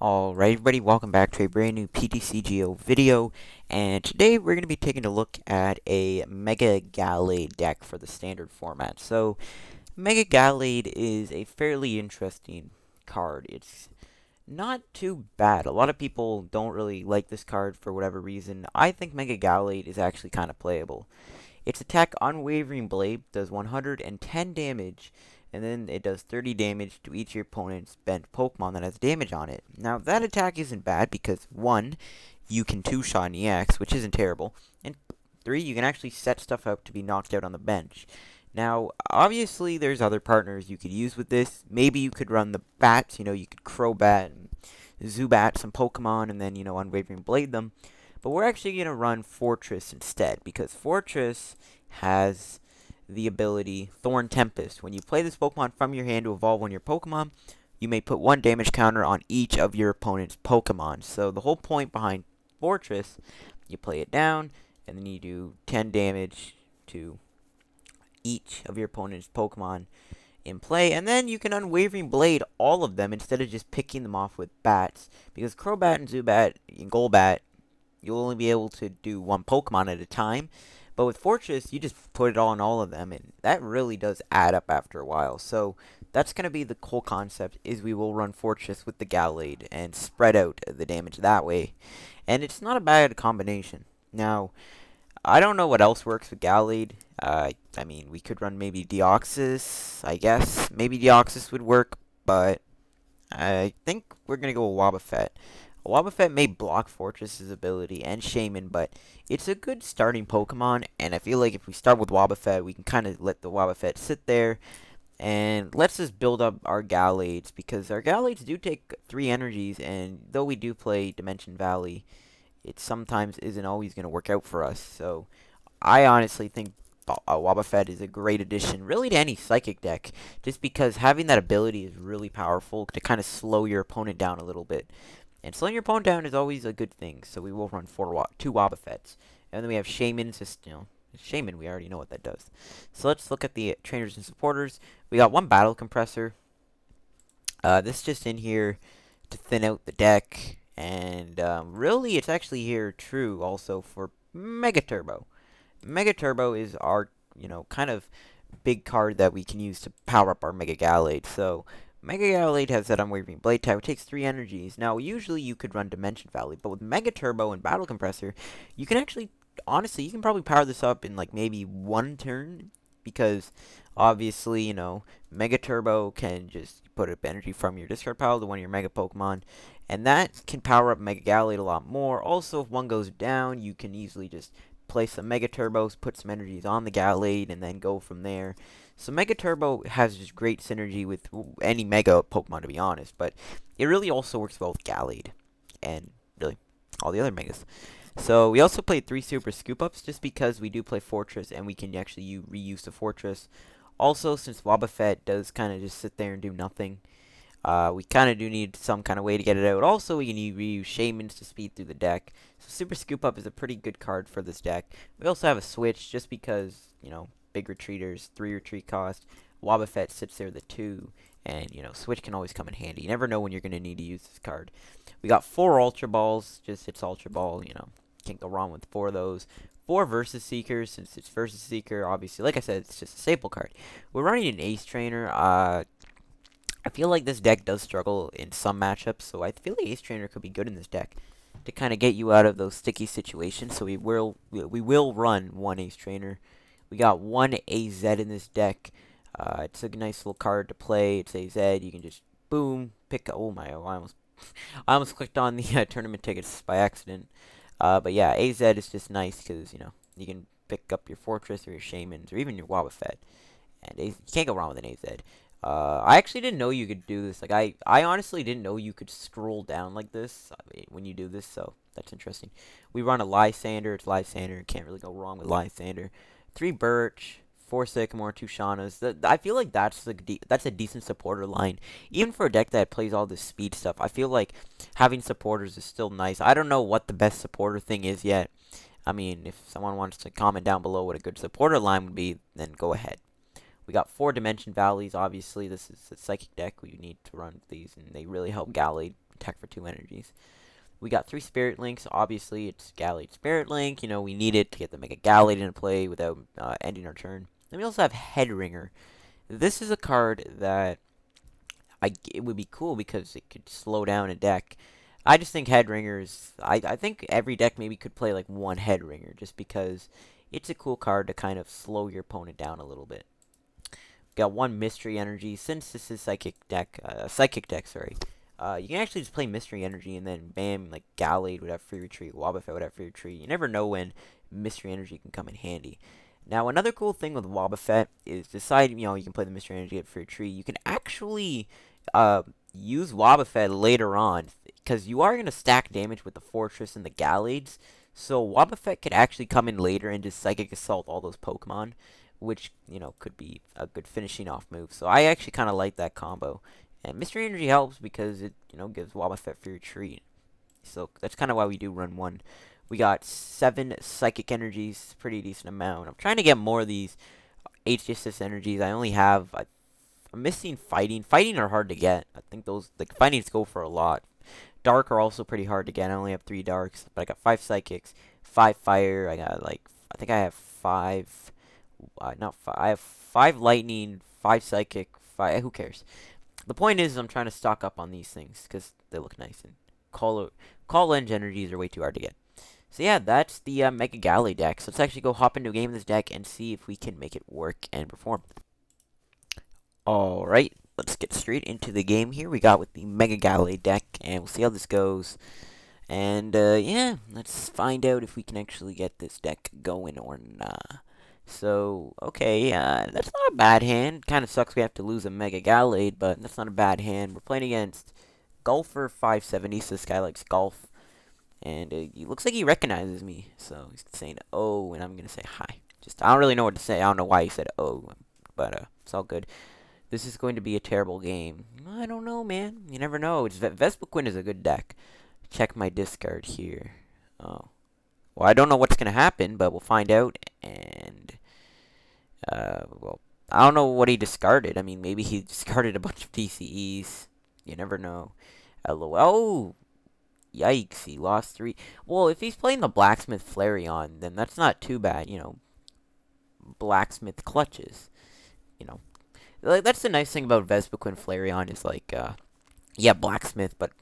Alright everybody, welcome back to a brand new PTCGO video, and today we're going to be taking a look at a Mega Gallade deck for the standard format. So, Mega Gallade is a fairly interesting card. It's not too bad. A lot of people don't really like this card for whatever reason. I think Mega Gallade is actually kind of playable. Its attack Unwavering Blade does 110 damage, and then it does 30 damage to each of your opponent's bent Pokemon that has damage on it. Now, that attack isn't bad because, 1, you can 2-shot an EX, which isn't terrible, and 3, you can actually set stuff up to be knocked out on the bench. Now, obviously, there's other partners you could use with this. Maybe you could run the bats, you could Crobat and Zubat some Pokemon, and then, Unwavering Blade them. But we're actually going to run Fortress instead, because Fortress has the ability Thorn Tempest. When you play this Pokemon from your hand to evolve one of your Pokemon, you may put 1 damage counter on each of your opponent's Pokemon. So the whole point behind Fortress, you play it down, and then you do 10 damage to each of your opponent's Pokemon in play, and then you can Unwavering Blade all of them instead of just picking them off with bats, because Crobat and Zubat and Golbat, you'll only be able to do 1 Pokemon at a time. But with Fortress, you just put it all on all of them, and that really does add up after a while. So that's going to be the whole concept, is we will run Fortress with the Gallade and spread out the damage that way. And it's not a bad combination. Now, I don't know what else works with Gallade. I mean, we could run maybe Deoxys, I guess. Maybe Deoxys would work, but I think we're going to go with Wobbuffet. Wobbuffet may block Fortress's ability and Shaman, but it's a good starting Pokemon, and I feel like if we start with Wobbuffet, we can kind of let the Wobbuffet sit there, and let's just build up our Gallades, because our Gallades do take 3 energies, and though we do play Dimension Valley, it sometimes isn't always going to work out for us. So I honestly think Wobbuffet is a great addition, really, to any Psychic deck, just because having that ability is really powerful to kind of slow your opponent down a little bit. And slowing your opponent down is always a good thing, so we will run 2 Wobbuffets. And then we have Shaman, just, Shaman, we already know what that does. So let's look at the trainers and supporters. We got 1 Battle Compressor. This is just in here to thin out the deck. And really, it's actually here true also for Mega Turbo. Mega Turbo is our, kind of big card that we can use to power up our Mega Gallade. So Mega Gallade has that Unwavering Blade type. It takes 3 energies. Now, usually you could run Dimension Valley, but with Mega Turbo and Battle Compressor, you can actually, honestly, you can probably power this up in like maybe 1 turn, because obviously, Mega Turbo can just put up energy from your discard pile to one of your Mega Pokemon, and that can power up Mega Gallade a lot more. Also, if one goes down, you can easily just place some Mega Turbos, put some energies on the Gallade, and then go from there. So Mega Turbo has just great synergy with any Mega Pokemon, to be honest, but it really also works well with Gallade, and really all the other Megas. So we also played 3 Super Scoop Ups, just because we do play Fortress, and we can actually reuse the Fortress. Also, since Wobbuffet does kind of just sit there and do nothing, we kind of do need some kind of way to get it out. Also, we can reuse Shamans to speed through the deck. So Super Scoop Up is a pretty good card for this deck. We also have a Switch, just because, big retreaters, 3 retreat cost. Wobbuffet sits there the 2, and, Switch can always come in handy. You never know when you're going to need to use this card. We got 4 Ultra Balls, just it's Ultra Ball, can't go wrong with 4 of those. 4 Versus Seekers, since it's Versus Seeker, obviously, like I said, it's just a staple card. We're running an Ace Trainer. I feel like this deck does struggle in some matchups, so I feel like Ace Trainer could be good in this deck to kind of get you out of those sticky situations. So we will run 1 Ace Trainer. We got 1 AZ in this deck. It's a nice little card to play. It's AZ. You can just boom pick. Oh my! I almost clicked on the tournament tickets by accident. But yeah, AZ is just nice because you can pick up your Fortress or your Shamans or even your Wobbuffet, and you can't go wrong with an AZ. I actually didn't know you could do this. Like, I honestly didn't know you could scroll down like this when you do this, so that's interesting. We run a Lysander. It's Lysander. Can't really go wrong with Lysander. 3 Birch, 4 Sycamore, 2 Shaunas. I feel like that's a decent supporter line. Even for a deck that plays all this speed stuff, I feel like having supporters is still nice. I don't know what the best supporter thing is yet. I mean, if someone wants to comment down below what a good supporter line would be, then go ahead. We got 4 Dimension Valleys. Obviously, this is a Psychic deck. We need to run these, and they really help Gallade attack for 2 energies. We got 3 Spirit Links. Obviously, it's Gallade Spirit Link. You know, we need it to get the Mega Gallade into play without ending our turn. Then we also have Headringer. This is a card that it would be cool because it could slow down a deck. I just think Headringers. I think every deck maybe could play like one Headringer just because it's a cool card to kind of slow your opponent down a little bit. Got 1 Mystery Energy. Since this is Psychic deck, sorry. You can actually just play Mystery Energy and then bam, like Gallade would have free retreat, Wobbuffet would have free retreat. You never know when Mystery Energy can come in handy. Now, another cool thing with Wobbuffet is decide, you can play the Mystery Energy at free retreat. You can actually use Wobbuffet later on because you are going to stack damage with the Fortress and the Gallades. So Wobbuffet could actually come in later and just Psychic Assault all those Pokemon, which, could be a good finishing off move. So I actually kind of like that combo. And Mystery Energy helps because it, gives Wobbuffet free retreat. So that's kind of why we do run 1. We got 7 Psychic Energies, pretty decent amount. I'm trying to get more of these HSS energies. I only have, I'm missing Fighting. Fighting are hard to get. I think those, like, Fightings go for a lot. Dark are also pretty hard to get. I only have 3 Darks, but I got 5 Psychics, 5 Fire. I got, I think I have 5, not 5, I have 5 Lightning, 5 Psychic, 5, who cares? The point is, I'm trying to stock up on these things because they look nice, and Call Edge energies are way too hard to get. So yeah, that's the Mega Gallade deck. So let's actually go hop into a game of this deck and see if we can make it work and perform. Alright, let's get straight into the game here. We got with the Mega Gallade deck, and we'll see how this goes. And yeah, let's find out if we can actually get this deck going or not. So, okay, that's not a bad hand. Kind of sucks we have to lose a Mega Gallade, but that's not a bad hand. We're playing against Golfer 570, so this guy likes golf. And he looks like he recognizes me, so he's saying oh, and I'm going to say hi. I don't really know what to say. I don't know why he said oh, but it's all good. This is going to be a terrible game. I don't know, man. You never know. Vespiquen is a good deck. Check my discard here. Oh. Well, I don't know what's going to happen, but we'll find out. And, well, I don't know what he discarded. I mean, maybe he discarded a bunch of DCEs. You never know. LOL. Oh, yikes, he lost 3. Well, if he's playing the Blacksmith Flareon, then that's not too bad, Blacksmith clutches, Like, that's the nice thing about Vespiquen Flareon is, like, yeah, Blacksmith, but,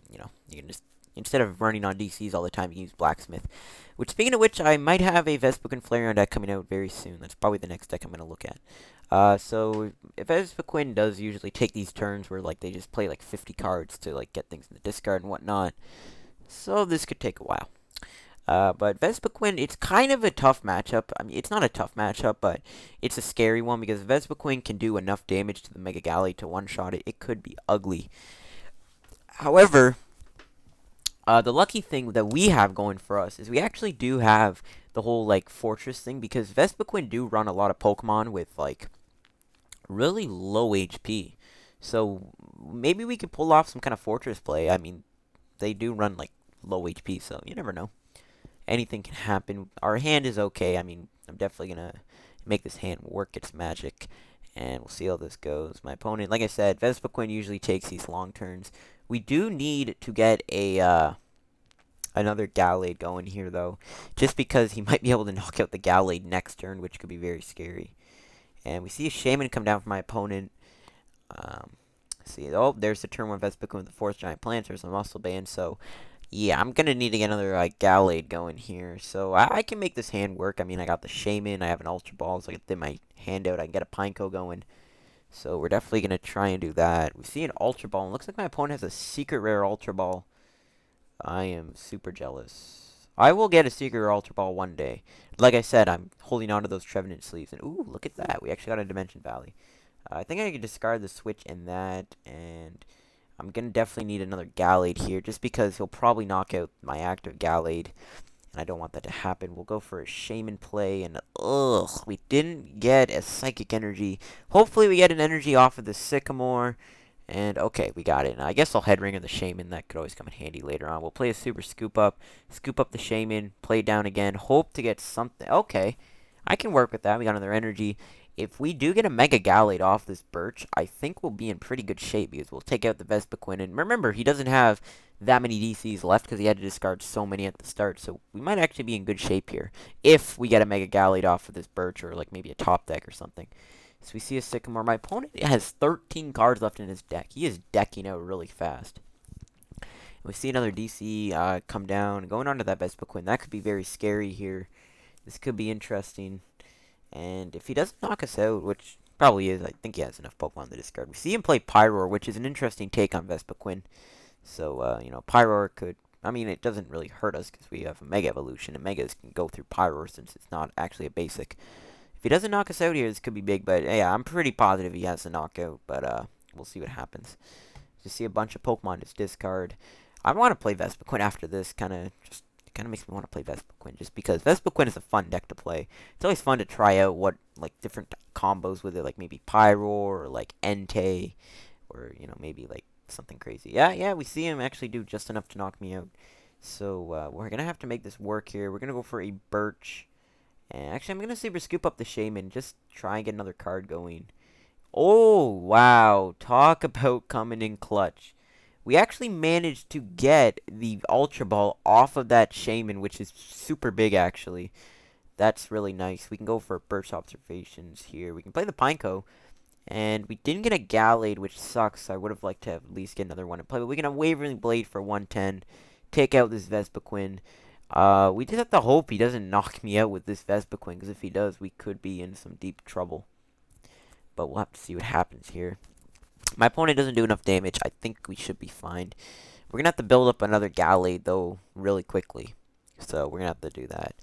you can just, instead of running on DCs all the time, you can use Blacksmith. Which, speaking of which, I might have a Vespiquen Flareon deck coming out very soon. That's probably the next deck I'm going to look at. So, if Vespiquen does usually take these turns where, like, they just play, like, 50 cards to, like, get things in the discard and whatnot. So, this could take a while. But Vespiquen, it's kind of a tough matchup. I mean, it's not a tough matchup, but it's a scary one because Vespiquen can do enough damage to the Mega Gallade to one-shot it. It could be ugly. However, the lucky thing that we have going for us is we actually do have the whole, like, Fortress thing because Vespiquen do run a lot of Pokemon with, like, really low HP. So, maybe we could pull off some kind of Fortress play. I mean, they do run, like, low HP, so you never know. Anything can happen. Our hand is okay. I mean, I'm definitely going to make this hand work its magic. And we'll see how this goes. My opponent, like I said, Vespiquen usually takes these long turns. We do need to get a another Gallade going here, though. Just because he might be able to knock out the Gallade next turn, which could be very scary. And we see a Shaman come down from my opponent. See, oh, there's the turn 1 Vespiquen with the 4th Giant Plant. There's a Muscle Band, so yeah, I'm going to need to get another Gallade going here. So I can make this hand work. I mean, I got the Shaman. I have an Ultra Ball, so I can thin my hand out. I can get a Pineco going. So we're definitely going to try and do that. We see an Ultra Ball. It looks like my opponent has a secret rare Ultra Ball. I am super jealous. I will get a secret rare Ultra Ball one day. Like I said, I'm holding on to those Trevenant sleeves. And ooh, look at that. We actually got a Dimension Valley. I think I can discard the Switch in that. And I'm going to definitely need another Gallade here. Just because he'll probably knock out my active Gallade. And I don't want that to happen. We'll go for a Shaman play. And ugh, we didn't get a Psychic Energy. Hopefully we get an energy off of the Sycamore. And okay, we got it. Now, I guess I'll Headringer the Shaman. That could always come in handy later on. We'll play a Super Scoop Up the Shaman, play it down again, hope to get something. Okay, I can work with that. We got another energy. If we do get a Mega Gallade off this Birch, I think we'll be in pretty good shape because we'll take out the Vespiquen. And remember, he doesn't have that many DCs left because he had to discard so many at the start. So we might actually be in good shape here if we get a Mega Gallade off of this Birch or like maybe a top deck or something. So we see a Sycamore. My opponent has 13 cards left in his deck. He is decking out really fast. We see another DC come down, going on to that Vespiquen. That could be very scary here. This could be interesting. And if he doesn't knock us out, which probably is, I think he has enough Pokemon to discard. We see him play Pyroar, which is an interesting take on Vespiquen. So, you know, Pyroar could... I mean, it doesn't really hurt us because we have a Mega Evolution, and Megas can go through Pyroar since it's not actually a basic. If he doesn't knock us out here, this could be big, but yeah, I'm pretty positive he has a knockout, but we'll see what happens. Just see a bunch of Pokemon just discard. I want to play Vespiquen after this, kind of makes me want to play Vespiquen just because Vespiquen is a fun deck to play. It's always fun to try out what like different combos with it, like maybe Pyroar or like Entei, or you know maybe like something crazy. Yeah, we see him actually do just enough to knock me out. So we're gonna have to make this work here. We're gonna go for a Birch, and actually I'm gonna Super Scoop up the Shaman, just try and get another card going. Oh wow! Talk about coming in clutch. We actually managed to get the Ultra Ball off of that Shaman, which is super big, actually. That's really nice. We can go for Burst Observations here. We can play the Pineco. And we didn't get a Gallade, which sucks. I would have liked to have at least get another one to play. But we can have Wavering Blade for 110. Take out this Vespiquen. We just have to hope he doesn't knock me out with this Vespiquen, because if he does, we could be in some deep trouble. But we'll have to see what happens here. My opponent doesn't do enough damage. I think we should be fine. We're going to have to build up another Gallade, though, really quickly. So we're going to have to do that.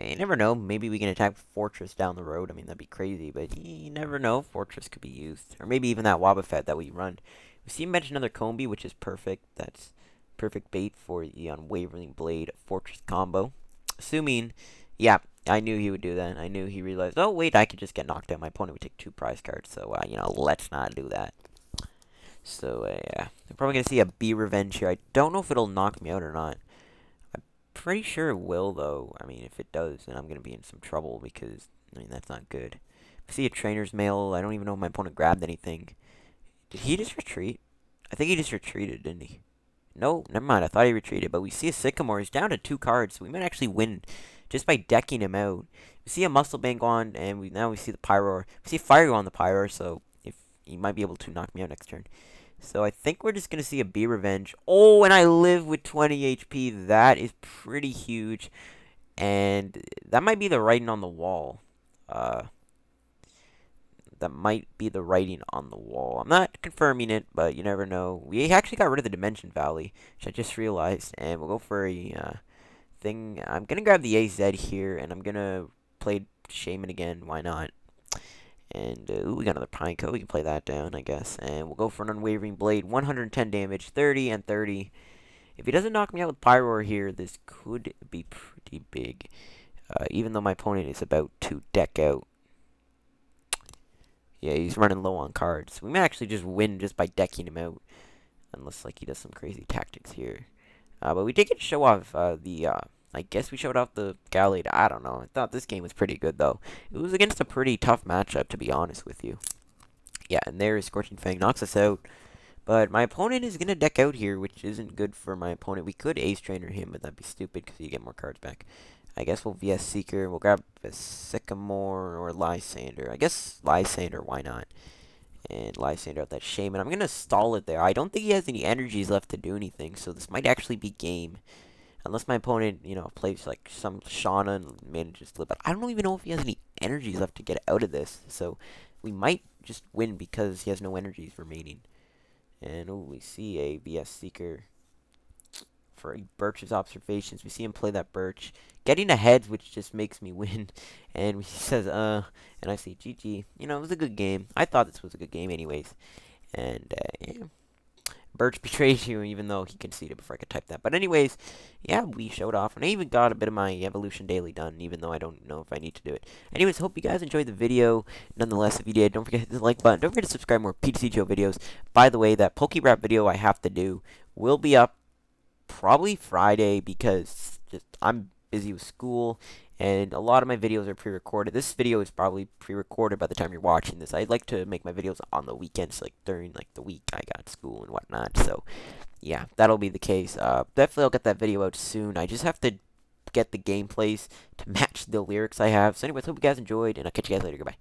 You never know. Maybe we can attack Fortress down the road. I mean, that'd be crazy, but you never know. Fortress could be used. Or maybe even that Wobbuffet that we run. We see him mention another Combi, which is perfect. That's perfect bait for the Unwavering Blade Fortress combo. Assuming, yeah, I knew he would do that. I knew he realized, oh, wait, I could just get knocked out. My opponent would take 2 prize cards. So, you know, let's not do that. So, yeah. I'm probably going to see a B Revenge here. I don't know if it'll knock me out or not. I'm pretty sure it will, though. I mean, if it does, then I'm going to be in some trouble because, I mean, that's not good. I see a Trainer's Mail. I don't even know if my opponent grabbed anything. Did he just retreat? I think he just retreated, didn't he? No, never mind. I thought he retreated. But we see a Sycamore. He's down to 2 cards, so we might actually win just by decking him out. We see a Muscle Bank on, and now we see the Pyroar. We see Fire on the Pyroar, so if he might be able to knock me out next turn. So I think we're just going to see a B Revenge. Oh, and I live with 20 HP. That is pretty huge. And that might be the writing on the wall. That might be the writing on the wall. I'm not confirming it, but you never know. We actually got rid of the Dimension Valley, which I just realized. And we'll go for a thing. I'm going to grab the AZ here, and I'm going to play Shaman again. Why not? And, ooh, we got another Pineco. We can play that down, I guess. And we'll go for an Unwavering Blade. 110 damage, 30 and 30. If he doesn't knock me out with Pyroar here, this could be pretty big. Even though my opponent is about to deck out. Yeah, he's running low on cards. We may actually just win just by decking him out. Unless, like, he does some crazy tactics here. But we did get to show off I guess we showed off the Gallade. I don't know. I thought this game was pretty good, though. It was against a pretty tough matchup, to be honest with you. Yeah, and there is Scorching Fang. Knocks us out. But my opponent is going to deck out here, which isn't good for my opponent. We could Ace Trainer him, but that'd be stupid because you get more cards back. I guess we'll VS Seeker. We'll grab a Sycamore or Lysander. I guess Lysander, why not? And Lysander out that Shaman. I'm going to stall it there. I don't think he has any energies left to do anything, so this might actually be game. Unless my opponent, you know, plays like some Shauna and manages to live out. I don't even know if he has any energies left to get out of this. So we might just win because he has no energies remaining. And, oh, we see a VS Seeker for a Birch's Observations. We see him play that Birch. Getting ahead, which just makes me win. And he says, and I say, GG. You know, it was a good game. I thought this was a good game anyways. And, yeah. Birch betrays you, even though he conceded before I could type that. But anyways, yeah, we showed off. And I even got a bit of my Evolution Daily done, even though I don't know if I need to do it. Anyways, hope you guys enjoyed the video. Nonetheless, if you did, don't forget to hit the like button. Don't forget to subscribe more PTCGO videos. By the way, that PokeRap video I have to do will be up probably Friday because I'm busy with school. and a lot of my videos are pre-recorded. This video is probably pre-recorded by the time you're watching this. I like to make my videos on the weekends, like during like the week I got school and whatnot. So yeah, that'll be the case. Definitely I'll get that video out soon. I just have to get the gameplays to match the lyrics I have. So anyways, hope you guys enjoyed, and I'll catch you guys later. Goodbye.